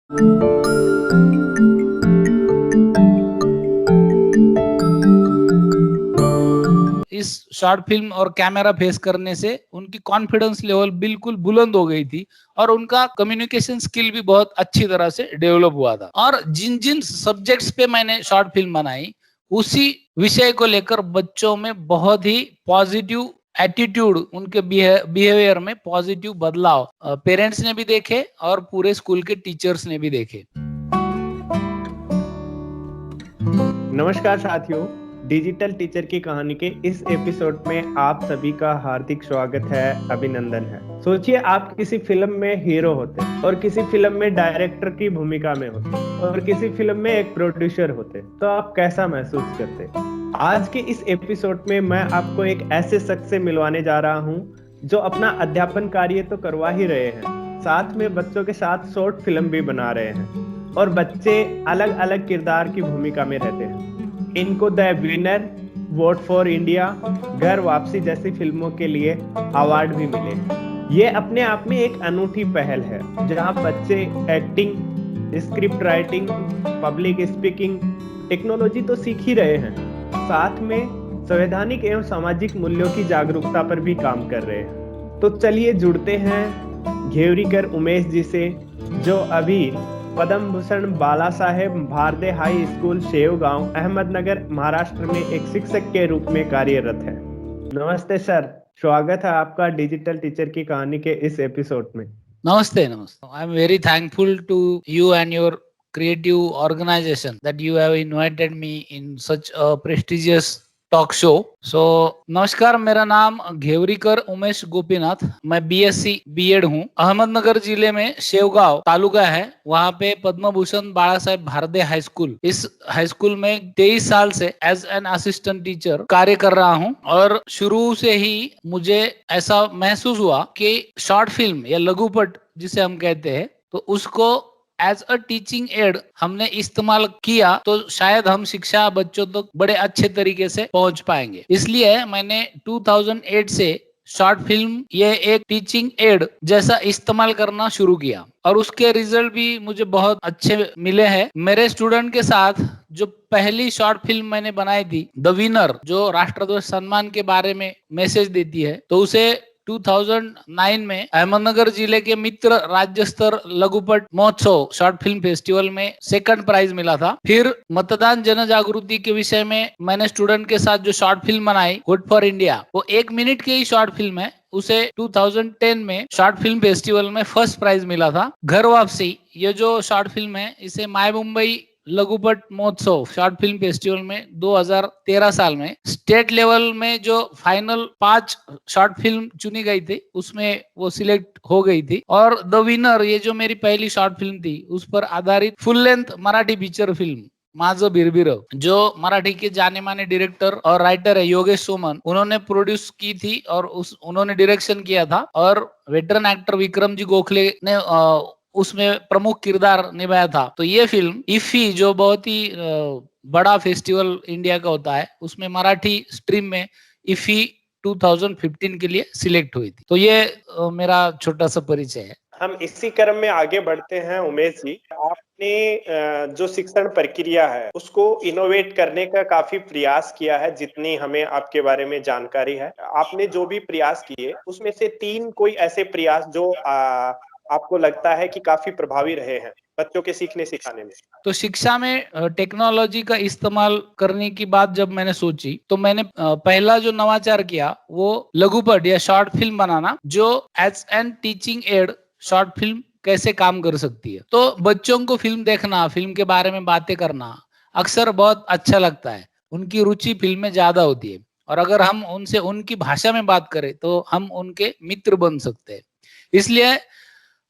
इस short film और camera face करने से उनकी कॉन्फिडेंस लेवल बिल्कुल बुलंद हो गई थी और उनका कम्युनिकेशन स्किल भी बहुत अच्छी तरह से डेवलप हुआ था। और जिन जिन सब्जेक्ट्स पे मैंने शॉर्ट फिल्म बनाई, उसी विषय को लेकर बच्चों में बहुत ही पॉजिटिव एटीट्यूड, उनके बिहेवियर में पॉजिटिव बदलाव पेरेंट्स ने भी देखे और पूरे स्कूल के टीचर्स ने भी देखे। नमस्कार साथियों, डिजिटल टीचर की कहानी के इस एपिसोड में आप सभी का हार्दिक स्वागत है, अभिनंदन है। सोचिए आप किसी फिल्म में हीरो होते और किसी फिल्म में डायरेक्टर की भूमिका में होते और किसी फिल्म में एक प्रोड्यूसर होते, तो आप कैसा महसूस करते? आज के इस एपिसोड में मैं आपको एक ऐसे शख्स से मिलवाने जा रहा हूँ जो अपना अध्यापन कार्य तो करवा ही रहे हैं, साथ में बच्चों के साथ शॉर्ट फिल्म भी बना रहे हैं और बच्चे अलग अलग किरदार की भूमिका में रहते हैं। इनको the winner, vote for India, घर वापसी जैसी फिल्मों के लिए अवार्ड भी मिले। ये अपने आप में एक अनूठी पहल है जहां बच्चे acting, script writing, public speaking, technology तो सीख ही रहे हैं, साथ में संवैधानिक एवं सामाजिक मूल्यों की जागरूकता पर भी काम कर रहे हैं। तो चलिए जुड़ते हैं घेवरीकर उमेश जी से, जो अभी पद्म भूषण बाला साहेब भारदे हाई स्कूल शेवगांव, अहमदनगर, महाराष्ट्र में एक शिक्षक के रूप में कार्यरत है। नमस्ते सर, स्वागत है आपका डिजिटल टीचर की कहानी के इस एपिसोड में। नमस्ते। I am very thankful to you and your creative organization that you have invited me in such a prestigious talk show. नमस्कार, मेरा नाम घेवरीकर उमेश गोपीनाथ, मैं बीएससी बीएड हूँ। अहमदनगर जिले में शेवगांव तालुका है, वहाँ पे पद्म भूषण बाला साहेब भारदे हाई स्कूल, इस हाई स्कूल में 23 साल से एज एन असिस्टेंट टीचर कार्य कर रहा हूँ। और शुरू से ही मुझे ऐसा महसूस हुआ कि शॉर्ट फिल्म या लघुपट जिसे हम कहते हैं, तो उसको एज अ टीचिंग एड हमने इस्तेमाल किया तो शायद हम शिक्षा बच्चों तक बड़े अच्छे तरीके से पहुंच पाएंगे। इसलिए मैंने 2008 से शॉर्ट फिल्म ये एक टीचिंग एड जैसा इस्तेमाल करना शुरू किया और उसके रिजल्ट भी मुझे बहुत अच्छे मिले हैं। मेरे स्टूडेंट के साथ जो पहली शॉर्ट फिल्म मैंने बनाई थी, द विनर, जो राष्ट्रध्वज सम्मान के बारे में मैसेज देती है, तो उसे 2009 में अहमदनगर जिले के मित्र राज्य स्तर लघुपट महोत्सव शॉर्ट फिल्म फेस्टिवल में सेकंड प्राइज मिला था। फिर मतदान जन जागृति के विषय में मैंने स्टूडेंट के साथ जो शॉर्ट फिल्म बनाई, वोट फॉर इंडिया, वो 1 मिनट की ही शॉर्ट फिल्म है, उसे 2010 में शॉर्ट फिल्म फेस्टिवल में फर्स्ट प्राइज मिला था। घर वापसी, ये जो शॉर्ट फिल्म है, इसे माय मुंबई लघुपट महोत्सव शॉर्ट फिल्म फेस्टिवल में 2013 साल में स्टेट लेवल में जो फाइनल 5 शॉर्ट फिल्म चुनी गई थी, उसमें वो सिलेक्ट हो गई थी। और द विनर, ये जो मेरी पहली शॉर्ट फिल्म थी, उस पर आधारित full length Marathi picture film माझं बिरबिर, जो मराठी के जाने माने डायरेक्टर और राइटर है योगेश सोमन, उन्होंने प्रोड्यूस की थी और उन्होंने डायरेक्शन किया था। और वेटरन एक्टर विक्रम जी गोखले ने उसमें प्रमुख किरदार निभाया था। तो ये फिल्म इफी, जो बहुत ही बड़ा फेस्टिवल इंडिया का होता है, उसमें मराठी स्ट्रीम में इफी 2015 के लिए सिलेक्ट हुई थी। तो ये मेरा छोटा सा परिचय है। हम इसी क्रम में आगे बढ़ते हैं। उमेश जी, आपने जो शिक्षण प्रक्रिया है उसको इनोवेट करने का काफी प्रयास किया है, जितनी हमें आपके बारे में जानकारी है। आपने जो भी प्रयास किए उसमें से 3 कोई ऐसे प्रयास जो आपको लगता है कि काफी प्रभावी रहे हैं बच्चों के सीखने सिखाने में। तो शिक्षा में टेक्नोलॉजी का इस्तेमाल करने की बात जब मैंने सोची, तो मैंने पहला जो नवाचार किया वो लघुपट या शॉर्ट फिल्म बनाना, जो as an teaching aid short film कैसे काम कर सकती है। तो बच्चों को फिल्म देखना, फिल्म के बारे में बातें करना अक्सर बहुत अच्छा लगता है, उनकी रुचि फिल्म में ज्यादा होती है। और अगर हम उनसे उनकी भाषा में बात करें तो हम उनके मित्र बन सकते हैं। इसलिए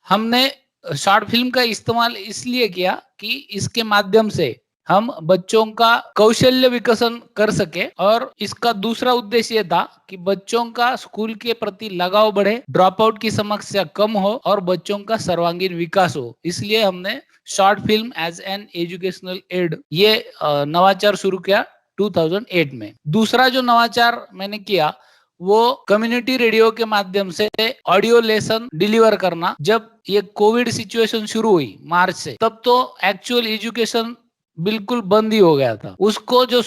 हमने शॉर्ट फिल्म का इस्तेमाल इसलिए किया कि इसके माध्यम से हम बच्चों का कौशल्य विकसन कर सके, और इसका दूसरा उद्देश्य ये था कि बच्चों का स्कूल के प्रति लगाव बढ़े, ड्रॉप आउट की समस्या कम हो और बच्चों का सर्वांगीण विकास हो। इसलिए हमने short film as an educational aid ये नवाचार शुरू किया 2008 में। दूसरा जो नवाचार मैंने किया वो कम्युनिटी रेडियो के माध्यम से ऑडियो लेसन डिलीवर करना। जब ये कोविड सिचुएशन शुरू हुई मार्च से, तब तो एक्चुअल एजुकेशन बिल्कुल बंद ही हो गया था। उसको जो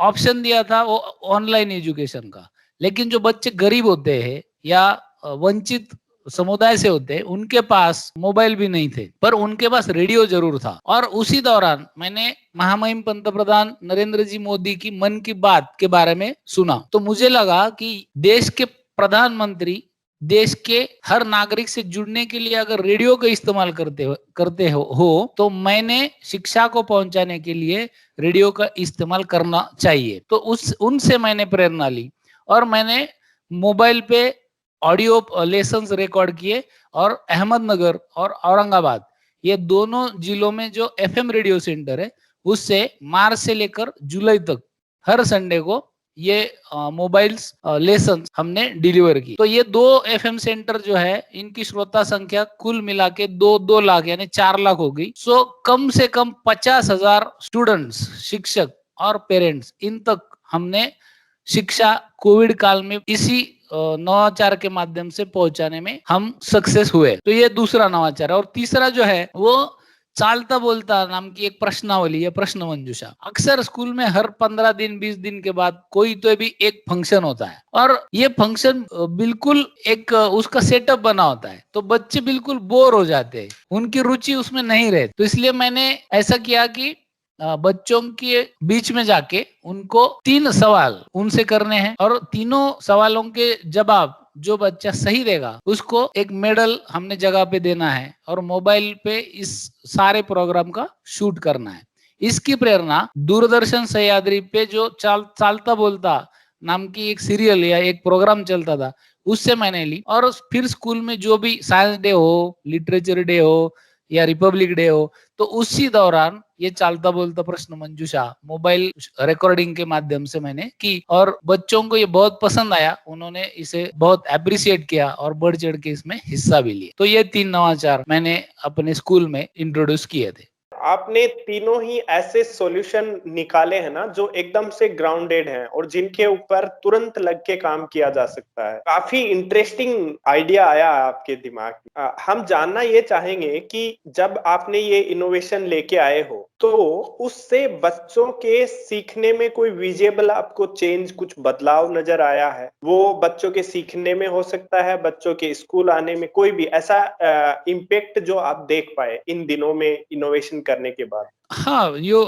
ऑप्शन दिया था वो ऑनलाइन एजुकेशन का, लेकिन जो बच्चे गरीब होते हैं या वंचित समुदाय से होते हैं, उनके पास मोबाइल भी नहीं थे, पर उनके पास रेडियो जरूर था। और उसी दौरान मैंने महामहिम पंतप्रधान नरेंद्र जी मोदी की मन की बात के बारे में सुना, तो मुझे लगा कि देश के प्रधानमंत्री देश के हर नागरिक से जुड़ने के लिए अगर रेडियो का इस्तेमाल करते हो तो मैंने शिक्षा को पहुंचाने के लिए रेडियो का इस्तेमाल करना चाहिए। तो उनसे मैंने प्रेरणा ली और मैंने मोबाइल पे ऑडियो लेसन्स रिकॉर्ड किए, और अहमदनगर और औरंगाबाद ये दोनों जिलों में जो एफएम रेडियो सेंटर है, उससे मार्च से लेकर जुलाई तक हर संडे को ये मोबाइल्स लेसन हमने डिलीवर की। तो ये 2 एफएम सेंटर जो है, इनकी श्रोता संख्या कुल मिला के 2 लाख यानी 4 लाख हो गई। सो कम से कम 50,000 स्टूडेंट्स, शिक्षक और पेरेंट्स, इन तक हमने शिक्षा कोविड काल में इसी नवाचार के माध्यम से पहुंचाने में हम सक्सेस हुए। तो ये दूसरा नवाचार है। और तीसरा जो है वो चालता बोलता नाम की एक प्रश्नावली है, प्रश्न मंजूषा। अक्सर स्कूल में हर 15 दिन 20 दिन के बाद कोई तो भी एक फंक्शन होता है, और ये फंक्शन बिल्कुल एक उसका सेटअप बना होता है, तो बच्चे बिल्कुल बोर हो जाते हैं, उनकी रुचि उसमें नहीं रहती। तो इसलिए मैंने ऐसा किया कि बच्चों के बीच में जाके उनको 3 सवाल उनसे करने हैं, और तीनों सवालों के जवाब जो बच्चा सही देगा उसको एक मेडल हमने जगह पे देना है, और मोबाइल पे इस सारे प्रोग्राम का शूट करना है। इसकी प्रेरणा दूरदर्शन सह्याद्री पे जो चालता बोलता नाम की एक सीरियल या एक प्रोग्राम चलता था, उससे मैंने ली। और फिर स्कूल में जो भी साइंस डे हो, लिटरेचर डे हो या रिपब्लिक डे हो, तो उसी दौरान ये चालता बोलता प्रश्न मंजूषा मोबाइल रिकॉर्डिंग के माध्यम से मैंने की, और बच्चों को ये बहुत पसंद आया, उन्होंने इसे बहुत अप्रिशिएट किया और बढ़ चढ़ के इसमें हिस्सा भी लिया। तो ये 3 नवाचार मैंने अपने स्कूल में इंट्रोड्यूस किए थे। आपने तीनों ही ऐसे सॉल्यूशन निकाले हैं ना जो एकदम से ग्राउंडेड हैं और जिनके ऊपर तुरंत लग के काम किया जा सकता है। काफी इंटरेस्टिंग आइडिया आया आपके दिमाग में। हम जानना ये चाहेंगे कि जब आपने ये इनोवेशन लेके आए हो तो उससे बच्चों के सीखने में कोई विजिबल आपको चेंज, कुछ बदलाव नजर आया है? वो बच्चों के सीखने में हो सकता है, बच्चों के स्कूल आने में, कोई भी ऐसा इम्पैक्ट जो आप देख पाए इन दिनों में इनोवेशन करने के बाद? हाँ, यो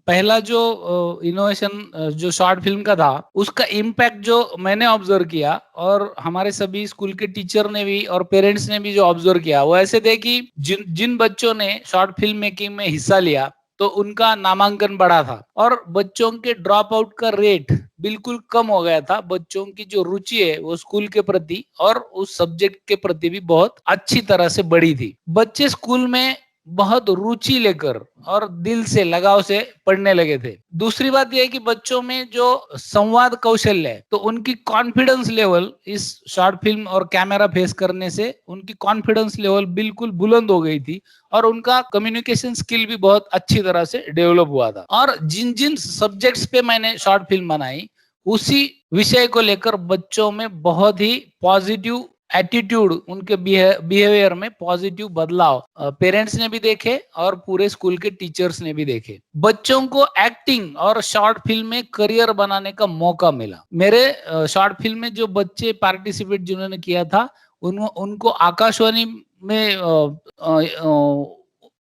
पहला जो इनोवेशन जो शॉर्ट फिल्म का था, उसका इम्पैक्ट जो मैंने ऑब्जर्व किया, और हमारे सभी स्कूल के टीचर ने भी और पेरेंट्स ने भी जो ऑब्जर्व किया, वो ऐसे थे कि जिन बच्चों ने शॉर्ट फिल्म मेकिंग में हिस्सा लिया तो उनका नामांकन बढ़ा था, और बच्चों के ड्रॉप आउट का रेट बिल्कुल कम हो गया था। बच्चों की जो रुचि है वो स्कूल के प्रति और उस सब्जेक्ट के प्रति भी बहुत अच्छी तरह से बढ़ी थी। बच्चे स्कूल में बहुत रुचि लेकर और दिल से, लगाव से पढ़ने लगे थे। दूसरी बात यह है कि बच्चों में जो संवाद कौशल्य है, तो उनकी कॉन्फिडेंस लेवल इस शॉर्ट फिल्म और कैमरा फेस करने से उनकी कॉन्फिडेंस लेवल बिल्कुल बुलंद हो गई थी, और उनका कम्युनिकेशन स्किल भी बहुत अच्छी तरह से डेवलप हुआ था। और जिन जिन सब्जेक्ट्स पे मैंने शॉर्ट फिल्म बनाई, उसी विषय को लेकर बच्चों में बहुत ही पॉजिटिव एटीट्यूड, उनके बिहेवियर में पॉजिटिव बदलाव पेरेंट्स ने भी देखे और पूरे स्कूल के टीचर्स ने भी देखे। बच्चों को एक्टिंग और शॉर्ट फिल्म में करियर बनाने का मौका मिला। मेरे शॉर्ट फिल्म में जो बच्चे पार्टिसिपेट जिन्होंने किया था, उनको आकाशवाणी में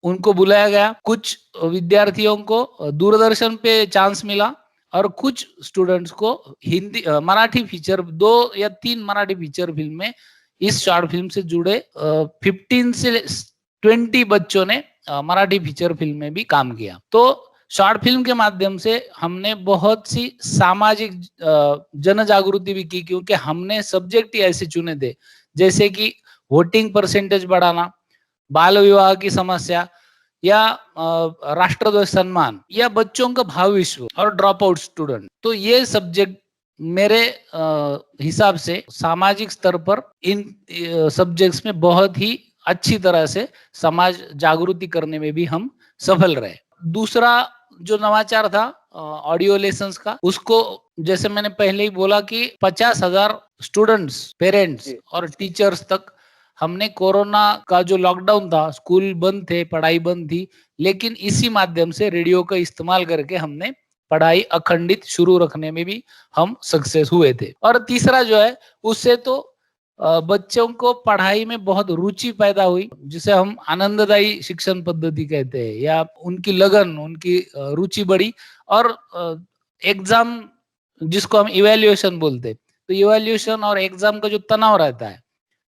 उनको बुलाया गया। कुछ विद्यार्थियों को दूरदर्शन पे चांस मिला, और कुछ स्टूडेंट्स को हिंदी मराठी फीचर 2 या 3 मराठी फीचर फिल्म में इस शॉर्ट फिल्म से जुड़े 15 से 20 बच्चों ने मराठी फीचर फिल्म में भी काम किया। तो शॉर्ट फिल्म के माध्यम से हमने बहुत सी सामाजिक जन जागृति भी की, क्योंकि हमने सब्जेक्ट ही ऐसे चुने थे जैसे कि वोटिंग परसेंटेज बढ़ाना, बाल विवाह की समस्या, या राष्ट्रध्वज सम्मान, या बच्चों का भविष्य और ड्रॉप आउट स्टूडेंट। तो ये सब्जेक्ट मेरे हिसाब से सामाजिक स्तर पर इन सब्जेक्ट्स में बहुत ही अच्छी तरह से समाज जागृति करने में भी हम सफल रहे। दूसरा जो नवाचार था ऑडियो लेसन्स का, उसको जैसे मैंने पहले ही बोला कि 50,000 स्टूडेंट्स, पेरेंट्स जी। और टीचर्स तक हमने कोरोना का जो लॉकडाउन था, स्कूल बंद थे, पढ़ाई बंद थी, लेकिन इसी माध्यम से रेडियो का इस्तेमाल करके हमने पढ़ाई अखंडित शुरू रखने में भी हम सक्सेस हुए थे। और तीसरा जो है, उससे तो बच्चों को पढ़ाई में बहुत रुचि पैदा हुई, जिसे हम आनंददायी शिक्षण पद्धति कहते हैं, या उनकी लगन, उनकी रुचि बढ़ी। और एग्जाम जिसको हम इवैल्यूएशन बोलते हैं, तो इवैल्यूएशन और एग्जाम का जो तनाव रहता है,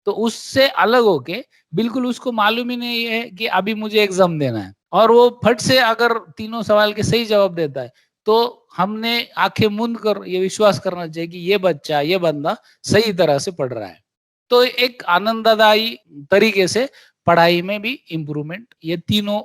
तो उससे अलग होके बिल्कुल उसको मालूम ही नहीं है कि अभी मुझे एग्जाम देना है, और वो फट से अगर तीनों सवाल के सही जवाब देता है, तो हमने आंखें मूंद कर ये विश्वास करना चाहिए कि ये बच्चा, ये बंदा सही तरह से पढ़ रहा है। तो एक आनंददायी तरीके से पढ़ाई में भी इम्प्रूवमेंट ये तीनों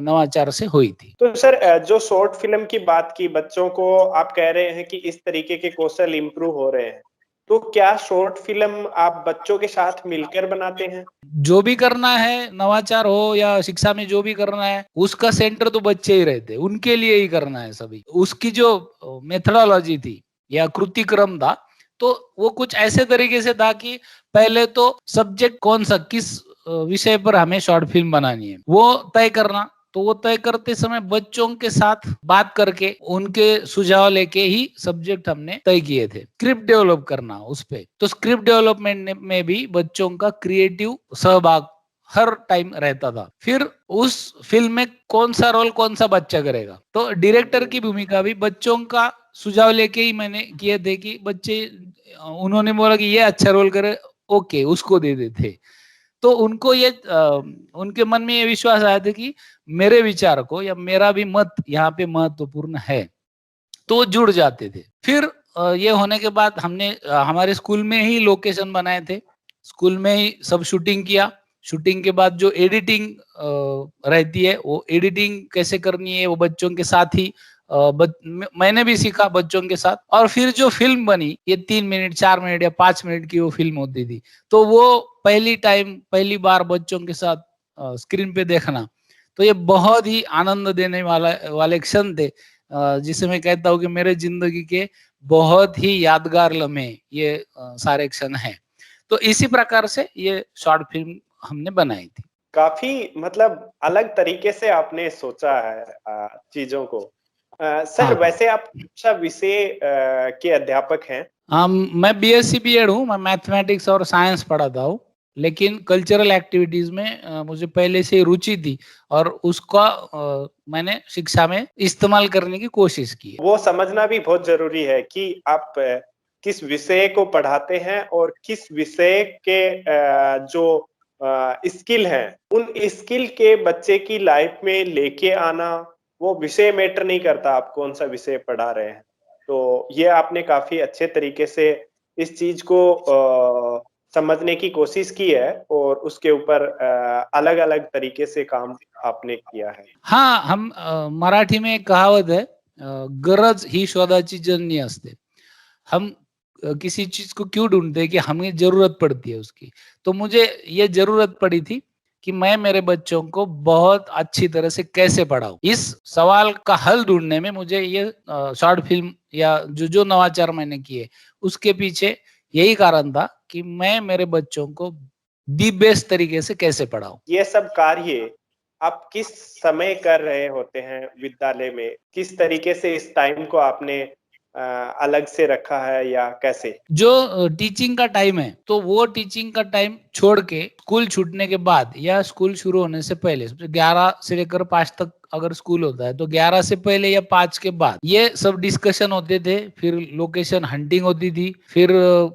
नवाचार से हुई थी। तो सर, जो शॉर्ट फिल्म की बात की, बच्चों को आप कह रहे हैं कि इस तरीके के कौशल इम्प्रूव हो रहे हैं, तो क्या शॉर्ट फिल्म आप बच्चों के साथ मिलकर बनाते हैं? जो भी करना है, नवाचार हो या शिक्षा में जो भी करना है, उसका सेंटर तो बच्चे ही रहते हैं, उनके लिए ही करना है सभी। उसकी जो मेथोडोलॉजी थी या कृतिक्रम था, तो वो कुछ ऐसे तरीके से था कि पहले तो सब्जेक्ट कौन सा, किस विषय पर हमें शॉर्ट फिल्म बनानी है, वो तय करना। तो वो तय करते समय बच्चों के साथ बात करके उनके सुझाव लेके ही सब्जेक्ट हमने तय किए थे। स्क्रिप्ट डेवलप करना उस पे, तो स्क्रिप्ट डेवलपमेंट में भी बच्चों का क्रिएटिव सहभाग हर टाइम रहता था। फिर उस फिल्म में कौन सा रोल कौन सा बच्चा करेगा, तो डायरेक्टर की भूमिका भी बच्चों का सुझाव लेके ही मैंने किए थे कि बच्चे, उन्होंने बोला कि ये अच्छा रोल करे, ओके उसको दे देते। तो उनको ये उनके मन में ये विश्वास आया था कि मेरे विचार को या मेरा भी मत यहाँ पे महत्वपूर्ण है, तो जुड़ जाते थे। फिर ये होने के बाद हमने हमारे स्कूल में ही लोकेशन बनाए थे, स्कूल में ही सब शूटिंग किया। शूटिंग के बाद जो एडिटिंग रहती है, वो एडिटिंग कैसे करनी है वो बच्चों के साथ ही मैंने भी सीखा बच्चों के साथ। और फिर जो फिल्म बनी, ये 3 मिनट, 4 मिनट या 5 मिनट की वो फिल्म होती थी, तो वो पहली बार बच्चों के साथ स्क्रीन पे देखना, तो ये बहुत ही आनंद देने वाले क्षण थे, जिसे मैं कहता हूँ कि मेरे जिंदगी के बहुत ही यादगार लम्हे ये सारे क्षण हैं। तो इसी प्रकार से ये शॉर्ट फिल्म हमने बनाई थी। काफी मतलब अलग तरीके से आपने सोचा है चीजों को। सर, हाँ, वैसे आप कौन-सा विषय के अध्यापक हैं? मैं बीएससी बीएड हूँ, मैं मैथमेटिक्स और साइंस पढ़ाता हूँ, लेकिन कल्चरल एक्टिविटीज में मुझे पहले से रुचि थी, और उसका मैंने शिक्षा में इस्तेमाल करने की कोशिश की। वो समझना भी बहुत जरूरी है कि आप किस विषय को पढ़ाते हैं और किस विषय के जो स्किल हैं, उन स्किल के बच्चे की लाइफ में लेके आना, वो विषय मैटर नहीं करता आप कौन सा विषय पढ़ा रहे हैं। तो ये आपने काफी अच्छे तरीके से इस चीज को समझने की कोशिश की है और उसके ऊपर अलग-अलग तरीके से काम आपने किया है। हाँ, हम मराठी में एक कहावत है, गरज ही शोधाची जननी असते। हम किसी चीज को क्यों ढूंढते हैं कि हमें जरूरत पड़ती है उसकी। तो मुझे ये जरूरत पड़ी थी कि मैं मेरे बच्चों को बहुत अच्छी तरह से कैसे पढ़ाऊं। इस सवाल का हल ढूंढने में मुझे ये शॉर्ट फिल्म या जो नवाचार मैंने किए, उसके पीछे यही कारण था कि मैं मेरे बच्चों को दी बेस्ट तरीके से कैसे पढ़ाऊं। ये सब कार्य आप किस समय कर रहे होते हैं विद्यालय में? किस तरीके से इस टाइम को आपने अलग से रखा है या कैसे? जो टीचिंग का टाइम है, तो वो टीचिंग का टाइम छोड़ के स्कूल छूटने के बाद या स्कूल शुरू होने से पहले, 11 से लेकर 5 तक अगर स्कूल होता है, तो 11 से पहले या 5 के बाद ये सब डिस्कशन होते थे। फिर लोकेशन हंटिंग होती थी, फिर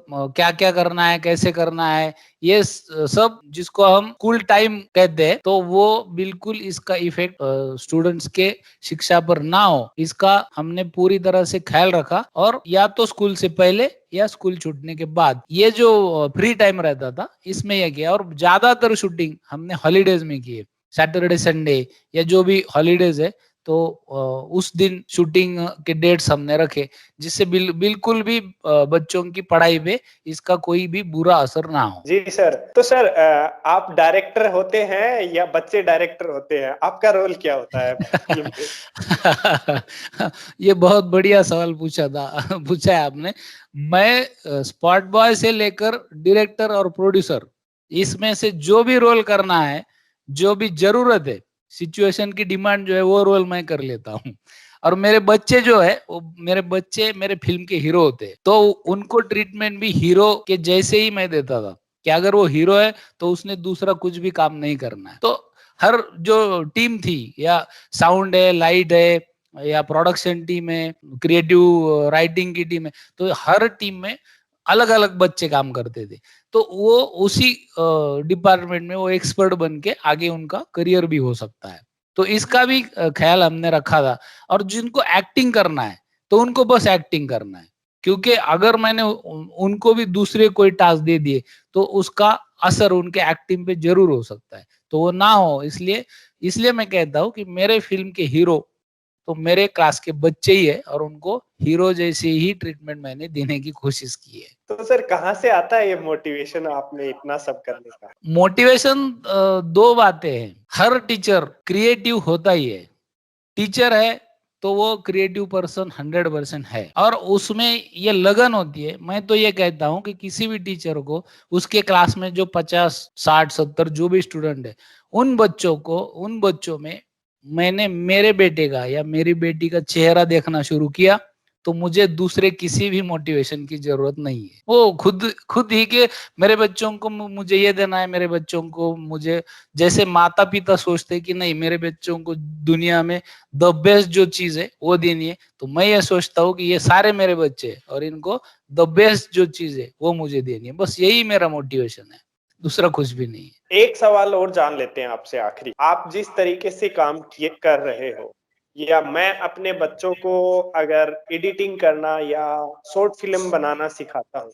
क्या क्या करना है, कैसे करना है, ये सब जिसको हम स्कूल टाइम कहते हैं, तो वो बिल्कुल इसका इफेक्ट स्टूडेंट्स के शिक्षा पर ना हो, इसका हमने पूरी तरह से ख्याल रखा। और या तो स्कूल से पहले या स्कूल छूटने के बाद ये जो फ्री टाइम रहता था, इसमें यह किया। और ज्यादातर शूटिंग हमने हॉलीडेज में की है, सैटरडे संडे या जो भी हॉलीडेज है, तो उस दिन शूटिंग के डेट्स हमने रखे, जिससे बिल्कुल भी बच्चों की पढ़ाई पे इसका कोई भी बुरा असर ना हो। जी सर। तो सर आप डायरेक्टर होते हैं या बच्चे डायरेक्टर होते हैं? आपका रोल क्या होता है फिल्म पे? ये बहुत बढ़िया सवाल पूछा था पूछा है आपने। मैं स्पॉट बॉय से लेकर डायरेक्टर और प्रोड्यूसर, इसमें से जो भी रोल करना है, जो भी जरूरत है, सिचुएशन की डिमांड जो है वो रोल मैं कर लेता हूँ। और मेरे बच्चे जो है वो मेरे बच्चे मेरे फिल्म के हीरो होते हैं, तो उनको ट्रीटमेंट भी हीरो के जैसे ही मैं देता था कि अगर वो हीरो है तो उसने दूसरा कुछ भी काम नहीं करना है। तो हर जो टीम थी, या साउंड है, लाइट है, या प्रोडक्शन टीम है, क्रिएटिव राइटिंग की टीम है, तो हर टीम में अलग अलग बच्चे काम करते थे। तो वो उसी डिपार्टमेंट में वो एक्सपर्ट बन के आगे उनका करियर भी हो सकता है। तो इसका भी ख्याल हमने रखा था। और जिनको एक्टिंग करना है तो उनको बस एक्टिंग करना है, क्योंकि अगर मैंने उनको भी दूसरे कोई टास्क दे दिए तो उसका असर उनके एक्टिंग पे जरूर हो सकता है, तो वो ना हो। इसलिए इसलिए मैं कहता हूँ कि मेरे फिल्म के हीरो तो मेरे क्लास के बच्चे ही है, और उनको हीरो जैसे ही ट्रीटमेंट मैंने देने की कोशिश की है। तो सर कहाँ से आता है ये मोटिवेशन आपने इतना सब करने का? मोटिवेशन दो बातें हैं। हर टीचर क्रिएटिव होता ही है। टीचर है तो वो क्रिएटिव पर्सन 100% है, और उसमें ये लगन होती है। मैं तो ये कहता हूँ कि किसी भी टीचर को उसके क्लास में जो 50, 60, 70 जो भी स्टूडेंट है, उन बच्चों में मैंने मेरे बेटे का या मेरी बेटी का चेहरा देखना शुरू किया, तो मुझे दूसरे किसी भी मोटिवेशन की जरूरत नहीं है। वो खुद खुद ही के मेरे बच्चों को मुझे ये देना है, मेरे बच्चों को मुझे, जैसे माता पिता सोचते हैं कि नहीं मेरे बच्चों को दुनिया में द बेस्ट जो चीज है वो देनी है, तो मैं ये सोचता हूँ कि ये सारे मेरे बच्चे हैं और इनको द बेस्ट जो चीज है वो मुझे देनी है। बस यही मेरा मोटिवेशन है, दूसरा कुछ भी नहीं है। एक सवाल और जान लेते हैं आपसे आखिरी। आप जिस तरीके से काम किए कर रहे हो, या मैं अपने बच्चों को अगर एडिटिंग करना या शॉर्ट फिल्म बनाना सिखाता हूँ,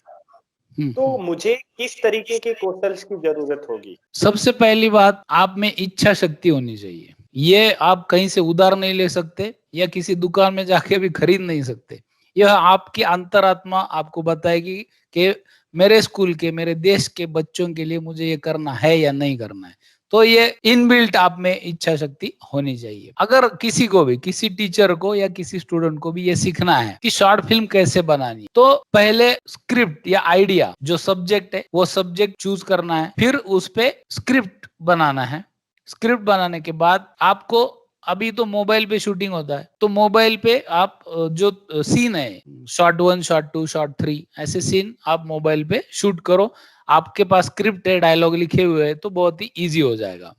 तो मुझे किस तरीके के कौशल की जरूरत होगी? सबसे पहली बात, आप में इच्छा शक्ति होनी चाहिए। ये आप कहीं से उधार नहीं ले सकते या किसी दुकान में जाके भी खरीद नहीं सकते। यह आपकी अंतरात्मा आपको बताएगी कि मेरे स्कूल के, मेरे देश के बच्चों के लिए मुझे ये करना है या नहीं करना है। तो ये इनबिल्ट आप में इच्छा शक्ति होनी चाहिए। अगर किसी को भी, किसी टीचर को या किसी स्टूडेंट को भी ये सीखना है कि शॉर्ट फिल्म कैसे बनानी है, तो पहले स्क्रिप्ट या आइडिया जो सब्जेक्ट है वो सब्जेक्ट चूज करना है, फिर उस पे स्क्रिप्ट बनाना है। स्क्रिप्ट बनाने के बाद आपको, अभी तो मोबाइल पे शूटिंग होता है, तो मोबाइल पे आप जो सीन है, शॉट 1, शॉट 2, शॉट 3, ऐसे सीन आप मोबाइल पे शूट करो। आपके पास स्क्रिप्ट है, डायलॉग लिखे हुए हैं, तो बहुत ही इजी हो जाएगा।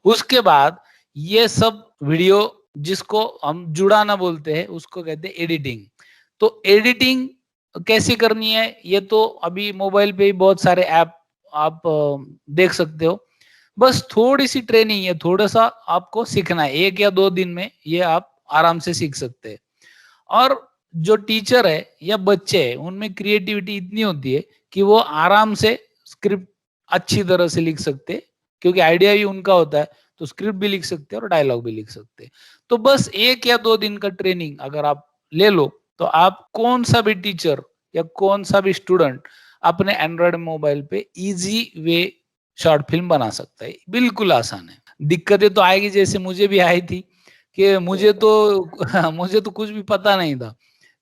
उसके बाद ये सब वीडियो, जिसको हम जुड़ाना बोलते हैं, उसको कहते हैं एडिटिंग। तो एडिटिंग कैसे करनी है, ये तो अभी मोबाइल पे ही बहुत सारे ऐप आप देख सकते हो। बस थोड़ी सी ट्रेनिंग है, थोड़ा सा आपको सीखना है, 1 या 2 दिन में ये आप आराम से सीख सकते हैं। और जो टीचर है या बच्चे हैं, उनमें क्रिएटिविटी इतनी होती है कि वो आराम से स्क्रिप्ट अच्छी तरह से लिख सकते हैं, क्योंकि आइडिया भी उनका होता है, तो स्क्रिप्ट भी लिख सकते हैं और डायलॉग भी लिख सकते हैं। तो बस 1 या 2 दिन का ट्रेनिंग अगर आप ले लो, तो आप कौन सा भी टीचर या कौन सा भी स्टूडेंट अपने एंड्रॉयड मोबाइल पे इजी वे शॉर्ट फिल्म बना सकता है। बिल्कुल आसान है। दिक्कतें तो आएगी, जैसे मुझे भी आई थी कि मुझे तो मुझे तो कुछ भी पता नहीं था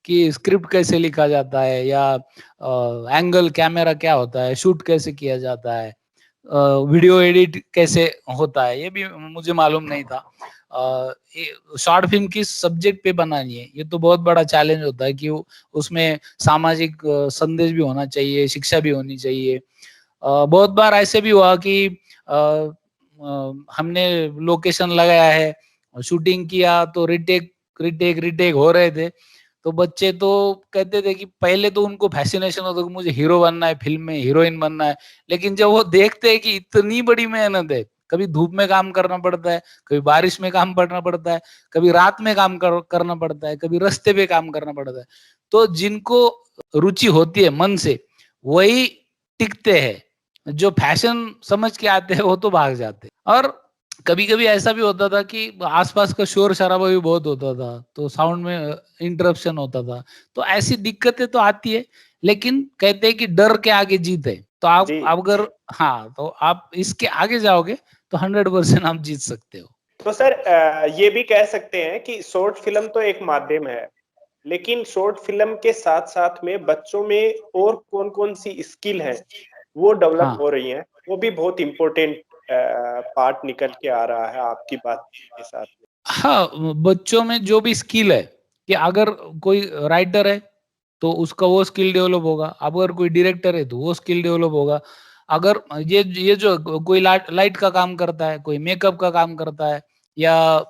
कि स्क्रिप्ट कैसे लिखा जाता है, या एंगल कैमरा क्या होता है, शूट कैसे किया जाता है, वीडियो एडिट कैसे होता है, ये भी मुझे मालूम नहीं था। शॉर्ट फिल्म किस सब्जेक्ट पे बनानी है, ये तो बहुत बड़ा चैलेंज होता है कि उसमें सामाजिक संदेश भी होना चाहिए, शिक्षा भी होनी चाहिए। बहुत बार ऐसे भी हुआ कि हमने लोकेशन लगाया है, शूटिंग किया, तो रिटेक रिटेक रिटेक हो रहे थे, तो बच्चे तो कहते थे कि पहले तो उनको फैसिनेशन होता कि मुझे हीरो बनना है, फिल्म में हीरोइन बनना है, लेकिन जब वो देखते हैं कि इतनी बड़ी मेहनत है, कभी धूप में काम करना पड़ता है, कभी बारिश में काम करना पड़ता है, कभी रात में काम करना पड़ता है, कभी रास्ते पे काम करना पड़ता है, तो जिनको रुचि होती है मन से, वही टिकते हैं। जो फैशन समझ के आते हैं वो तो भाग जाते हैं। और कभी कभी ऐसा भी होता था कि आसपास का शोर शराबा भी बहुत होता था, तो साउंड में इंटरप्शन होता था। तो ऐसी दिक्कतें तो आती है, लेकिन कहते हैं कि डर के आगे जीत है। तो आप जी। अगर, हाँ, तो आप इसके आगे जाओगे तो 100% आप जीत सकते हो। तो सर ये भी कह सकते हैं कि शॉर्ट फिल्म तो एक माध्यम है, लेकिन शॉर्ट फिल्म के साथ साथ में बच्चों में और कौन कौन सी स्किल है वो डेवलप हाँ, हो रही है, वो भी बहुत इम्पोर्टेंट पार्ट निकल के आ रहा है आपकी बात के साथ में। हाँ, बच्चों में जो भी स्किल है, कि अगर कोई राइटर है तो उसका वो स्किल डेवलप होगा, अगर कोई डायरेक्टर है तो वो स्किल डेवलप होगा, अगर ये जो कोई लाइट का काम करता है, कोई मेकअप का काम करता है, या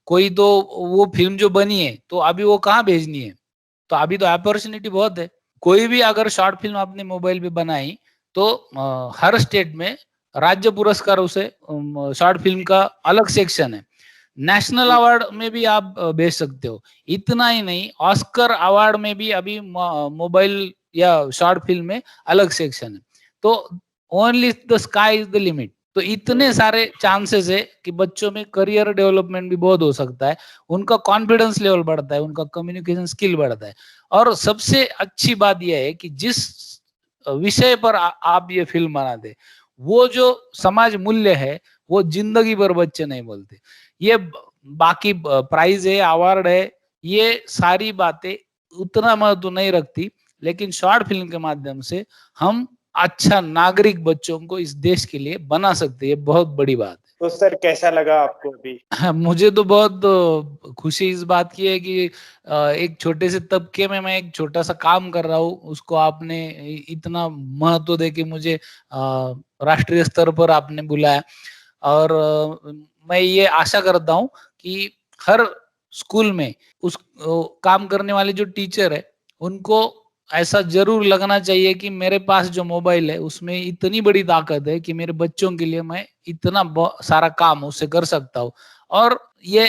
कोई तो वो फिल्म जो बनी है तो अभी वो कहाँ भेजनी है, तो अभी तो अपॉर्चुनिटी बहुत है। कोई भी अगर शॉर्ट फिल्म आपने मोबाइल पे बनाई तो हर स्टेट में राज्य पुरस्कार उसे शॉर्ट फिल्म का अलग सेक्शन है, नेशनल अवार्ड में भी आप भेज सकते हो। इतना ही नहीं, ऑस्कर अवार्ड में भी अभी मोबाइल या शॉर्ट फिल्म में अलग सेक्शन है। तो only the sky is the limit. तो इतने सारे चांसेस है कि बच्चों में करियर डेवलपमेंट भी बहुत हो सकता है, उनका कॉन्फिडेंस लेवल बढ़ता है, उनका कम्युनिकेशन स्किल बढ़ता है। और सबसे अच्छी बात यह है कि जिस विषय पर आप ये फिल्म बनाते, वो जो समाज मूल्य है वो जिंदगी भर बच्चे नहीं बोलते। ये बाकी प्राइज है, अवार्ड है, ये सारी बातें उतना महत्व नहीं रखती, लेकिन शॉर्ट फिल्म के माध्यम से हम अच्छा नागरिक बच्चों को इस देश के लिए बना सकते हैं। बहुत बड़ी बात है। तो सर कैसा लगा आपको अभी? मुझे तो बहुत खुशी इस बात की है कि एक छोटे से तबके में मैं एक छोटा सा काम कर रहा हूँ, उसको आपने इतना महत्व दे के मुझे राष्ट्रीय स्तर पर आपने बुलाया। और मैं ये आशा करता हूँ कि हर स्कूल में उस काम करने वाले जो टीचर है उनको ऐसा जरूर लगना चाहिए कि मेरे पास जो मोबाइल है उसमें इतनी बड़ी ताकत है कि मेरे बच्चों के लिए मैं इतना सारा काम उससे कर सकता हूँ। और ये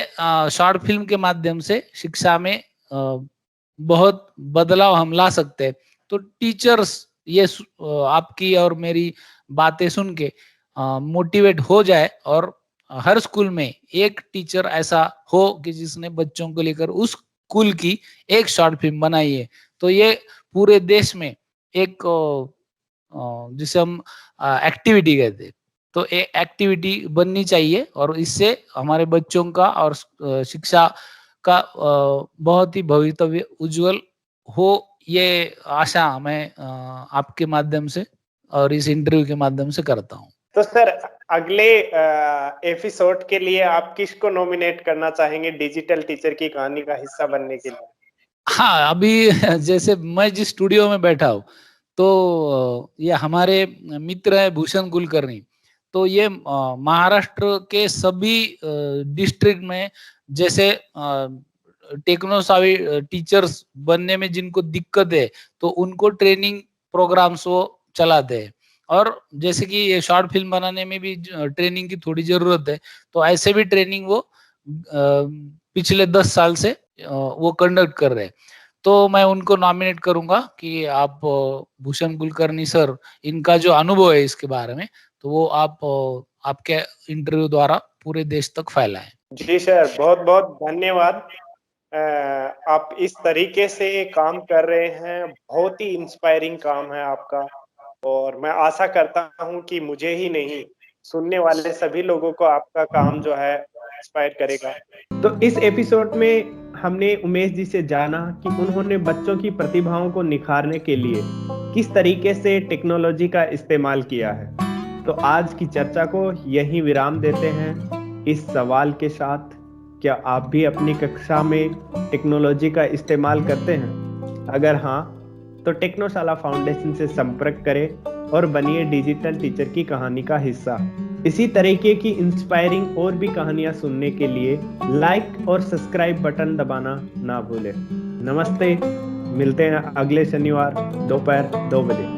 शॉर्ट फिल्म के माध्यम से शिक्षा में बहुत बदलाव हम ला सकते हैं। तो टीचर्स ये आपकी और मेरी बातें सुन के मोटिवेट हो जाए, और हर स्कूल में एक टीचर ऐसा हो कि जिसने बच्चों को लेकर उस स्कूल की एक शॉर्ट फिल्म बनाई है। तो ये पूरे देश में एक जिसे हम एक्टिविटी कहते हैं, तो एक एक्टिविटी बननी चाहिए, और इससे हमारे बच्चों का और शिक्षा का बहुत ही भवितव्य उज्जवल हो, ये आशा मैं आपके माध्यम से और इस इंटरव्यू के माध्यम से करता हूँ। तो सर अगले एपिसोड के लिए आप किसको नॉमिनेट करना चाहेंगे डिजिटल टीचर की कहानी का हिस्सा बनने के लिए? हाँ, अभी जैसे मैं जिस स्टूडियो में बैठा हूँ, तो ये हमारे मित्र है भूषण कुलकर्णी। तो ये महाराष्ट्र के सभी डिस्ट्रिक्ट में जैसे टेक्नोसावी टीचर्स बनने में जिनको दिक्कत है, तो उनको ट्रेनिंग प्रोग्राम्स वो चलाते हैं। और जैसे कि ये शॉर्ट फिल्म बनाने में भी ट्रेनिंग की थोड़ी जरूरत है, तो ऐसे भी ट्रेनिंग वो पिछले 10 साल से वो कंडक्ट कर रहे हैं। तो मैं उनको नॉमिनेट करूंगा कि आप भूषण कुलकर्णी सर, इनका जो अनुभव है इसके बारे में, तो वो आप आपके इंटरव्यू द्वारा पूरे देश तक फैलाएं। जी सर, बहुत बहुत धन्यवाद। आप इस तरीके से काम कर रहे हैं, बहुत ही इंस्पायरिंग काम है आपका, और मैं आशा करता हूं कि मुझे ही नहीं, सुनने वाले सभी लोगों को आपका काम जो है इंस्पायर करेगा। तो इस एपिसोड में हमने उमेश जी से जाना कि उन्होंने बच्चों की प्रतिभाओं को निखारने के लिए किस तरीके से टेक्नोलॉजी का इस्तेमाल किया है। तो आज की चर्चा को यहीं विराम देते हैं इस सवाल के साथ, क्या आप भी अपनी कक्षा में टेक्नोलॉजी का इस्तेमाल करते हैं? अगर हाँ, तो टेक्नोशाला फाउंडेशन से संपर्क करें और बनिए डिजिटल टीचर की कहानी का हिस्सा। इसी तरीके की इंस्पायरिंग और भी कहानियां सुनने के लिए लाइक और सब्सक्राइब बटन दबाना ना भूलें। नमस्ते, मिलते हैं अगले शनिवार दोपहर 2 बजे।